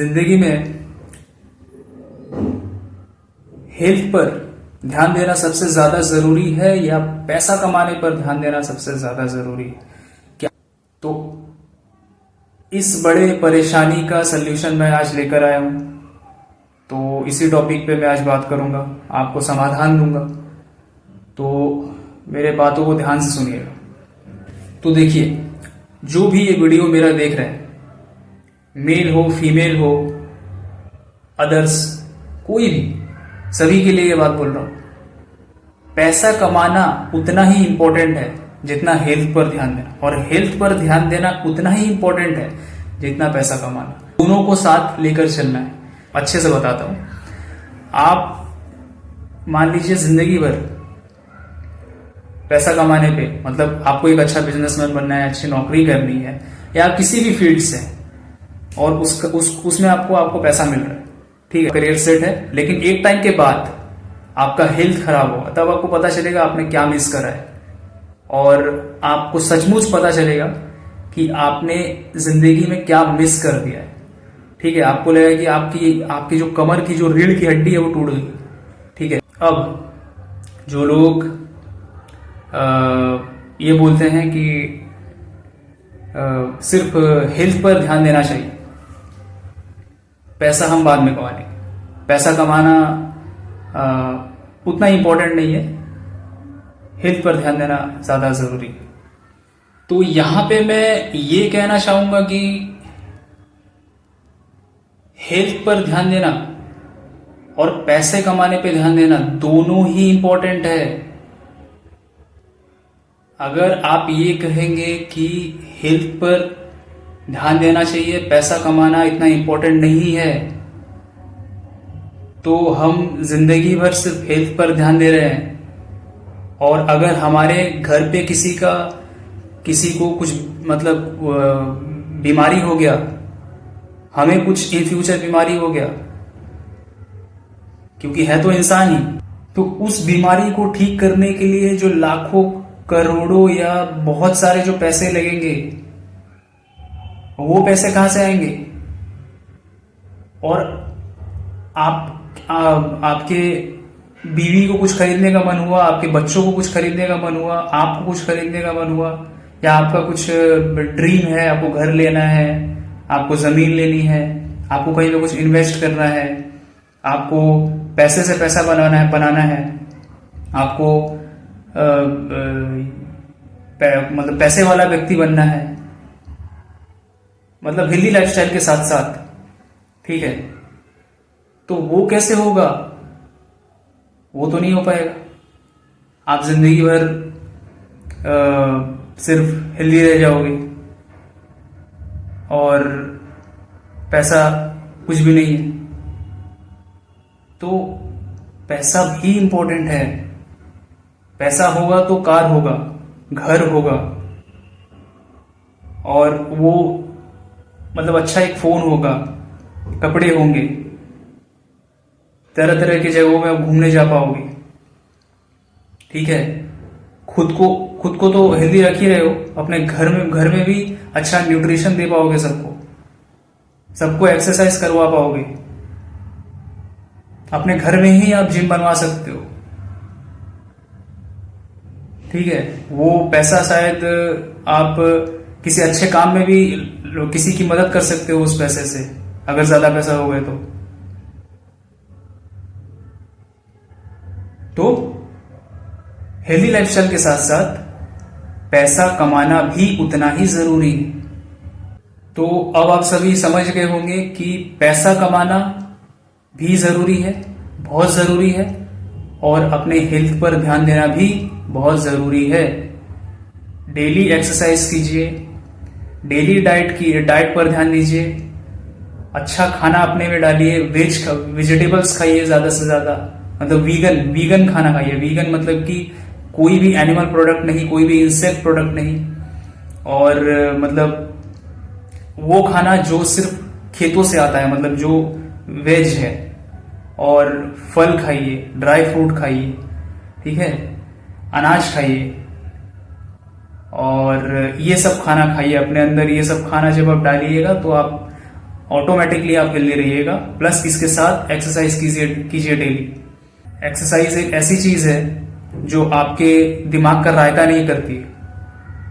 जिंदगी में हेल्थ पर ध्यान देना सबसे ज्यादा जरूरी है या पैसा कमाने पर ध्यान देना सबसे ज्यादा जरूरी है क्या? तो इस बड़े परेशानी का सल्यूशन मैं आज लेकर आया हूं। तो इसी टॉपिक पे मैं आज बात करूंगा, आपको समाधान दूंगा। तो मेरे बातों को ध्यान से सुनिएगा। तो देखिए, जो भी ये वीडियो मेरा देख रहे हैं, मेल हो फीमेल हो अदर्स, कोई भी, सभी के लिए ये बात बोल रहा हूं। पैसा कमाना उतना ही इंपॉर्टेंट है जितना हेल्थ पर ध्यान देना, और हेल्थ पर ध्यान देना उतना ही इंपॉर्टेंट है जितना पैसा कमाना। दोनों को साथ लेकर चलना है। अच्छे से बताता हूं। आप मान लीजिए जिंदगी भर पैसा कमाने पे, मतलब आपको एक अच्छा बिजनेसमैन बनना है, अच्छी नौकरी करनी है, या आप किसी भी फील्ड से, और उसमें आपको पैसा मिल रहा है, ठीक है, करियर सेट है, लेकिन एक टाइम के बाद आपका हेल्थ खराब होगा, तब आपको पता चलेगा आपने क्या मिस करा है, और आपको सचमुच पता चलेगा कि आपने जिंदगी में क्या मिस कर दिया है। ठीक है, आपको लगेगा कि आपकी जो कमर की जो रीढ़ की हड्डी है वो टूट गई। ठीक है, अब जो लोग ये बोलते हैं कि सिर्फ हेल्थ पर ध्यान देना चाहिए, पैसा हम बाद में कमा लेंगे, पैसा कमाना उतना इंपॉर्टेंट नहीं है, हेल्थ पर ध्यान देना ज्यादा जरूरी है। तो यहां पे मैं ये कहना चाहूंगा कि हेल्थ पर ध्यान देना और पैसे कमाने पे ध्यान देना दोनों ही इंपॉर्टेंट है। अगर आप ये कहेंगे कि हेल्थ पर ध्यान देना चाहिए, पैसा कमाना इतना इंपॉर्टेंट नहीं है, तो हम जिंदगी भर सिर्फ हेल्थ पर ध्यान दे रहे हैं। और अगर हमारे घर पे किसी को कुछ मतलब बीमारी हो गया, हमें कुछ इन फ्यूचर बीमारी हो गया, क्योंकि है तो इंसान ही, तो उस बीमारी को ठीक करने के लिए जो लाखों करोड़ों या बहुत सारे जो पैसे लगेंगे, वो पैसे कहां से आएंगे? और आपके बीवी को कुछ खरीदने का मन हुआ, आपके बच्चों को कुछ खरीदने का मन हुआ, आपको कुछ खरीदने का मन हुआ, या आपका कुछ ड्रीम है, आपको घर लेना है, आपको जमीन लेनी है, आपको कहीं पे कुछ इन्वेस्ट करना है, आपको पैसे से पैसा बनाना है, आपको मतलब पैसे वाला व्यक्ति बनना है, मतलब हेल्दी लाइफस्टाइल के साथ साथ, ठीक है, तो वो कैसे होगा? वो तो नहीं हो पाएगा। आप जिंदगी भर सिर्फ हेल्दी रह जाओगे और पैसा कुछ भी नहीं है। तो पैसा भी इंपॉर्टेंट है। पैसा होगा तो कार होगा, घर होगा, और वो मतलब अच्छा एक फोन होगा, कपड़े होंगे, तरह तरह की जगहों में आप घूमने जा पाओगे। ठीक है, खुद को तो हेल्दी रख ही रहे हो, अपने घर में भी अच्छा न्यूट्रिशन दे पाओगे, सबको एक्सरसाइज करवा पाओगे, अपने घर में ही आप जिम बनवा सकते हो। ठीक है, वो पैसा शायद आप किसी अच्छे काम में भी किसी की मदद कर सकते हो उस पैसे से, अगर ज्यादा पैसा हो गए तो हेल्दी लाइफस्टाइल के साथ साथ पैसा कमाना भी उतना ही जरूरी है। तो अब आप सभी समझ गए होंगे कि पैसा कमाना भी जरूरी है, बहुत जरूरी है, और अपने हेल्थ पर ध्यान देना भी बहुत जरूरी है। डेली एक्सरसाइज कीजिए, डेली डाइट पर ध्यान दीजिए, अच्छा खाना अपने में डालिए, वेजिटेबल्स खाइए ज्यादा से ज्यादा, मतलब वीगन खाना खाइए। वीगन मतलब कि कोई भी एनिमल प्रोडक्ट नहीं, कोई भी इंसेक्ट प्रोडक्ट नहीं, और मतलब वो खाना जो सिर्फ खेतों से आता है, मतलब जो वेज है, और फल खाइए, ड्राई फ्रूट खाइए, ठीक है, अनाज खाइए, और ये सब खाना खाइए अपने अंदर। ये सब खाना जब आप डालिएगा तो आप ऑटोमेटिकली आप हेल्दी रहिएगा। प्लस इसके साथ एक्सरसाइज कीजिए डेली। एक्सरसाइज एक ऐसी चीज है जो आपके दिमाग का रायता नहीं करती है,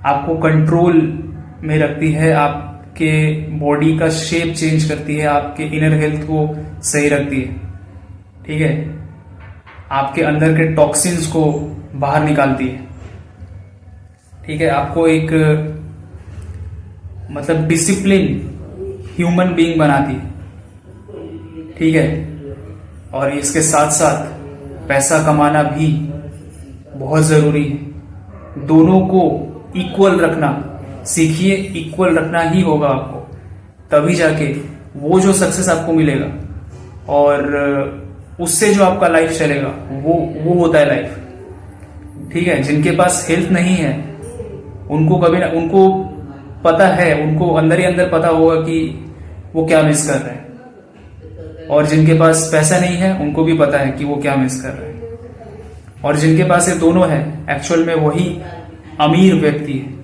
आपको कंट्रोल में रखती है, आपके बॉडी का शेप चेंज करती है, आपके इनर हेल्थ को सही रखती है। ठीक है, आपके अंदर के टॉक्सिन्स को बाहर निकालती है। ठीक है, आपको एक मतलब डिसिप्लिन ह्यूमन बीइंग बनाती है। ठीक है, और इसके साथ साथ पैसा कमाना भी बहुत जरूरी है। दोनों को इक्वल रखना सीखिए, इक्वल रखना ही होगा आपको, तभी जाके वो जो सक्सेस आपको मिलेगा और उससे जो आपका लाइफ चलेगा वो होता है लाइफ। ठीक है, जिनके पास हेल्थ नहीं है उनको कभी ना, उनको पता है, उनको अंदर ही अंदर पता होगा कि वो क्या मिस कर रहे हैं, और जिनके पास पैसा नहीं है उनको भी पता है कि वो क्या मिस कर रहे हैं। और जिनके पास ये दोनों है एक्चुअल में वही अमीर व्यक्ति है।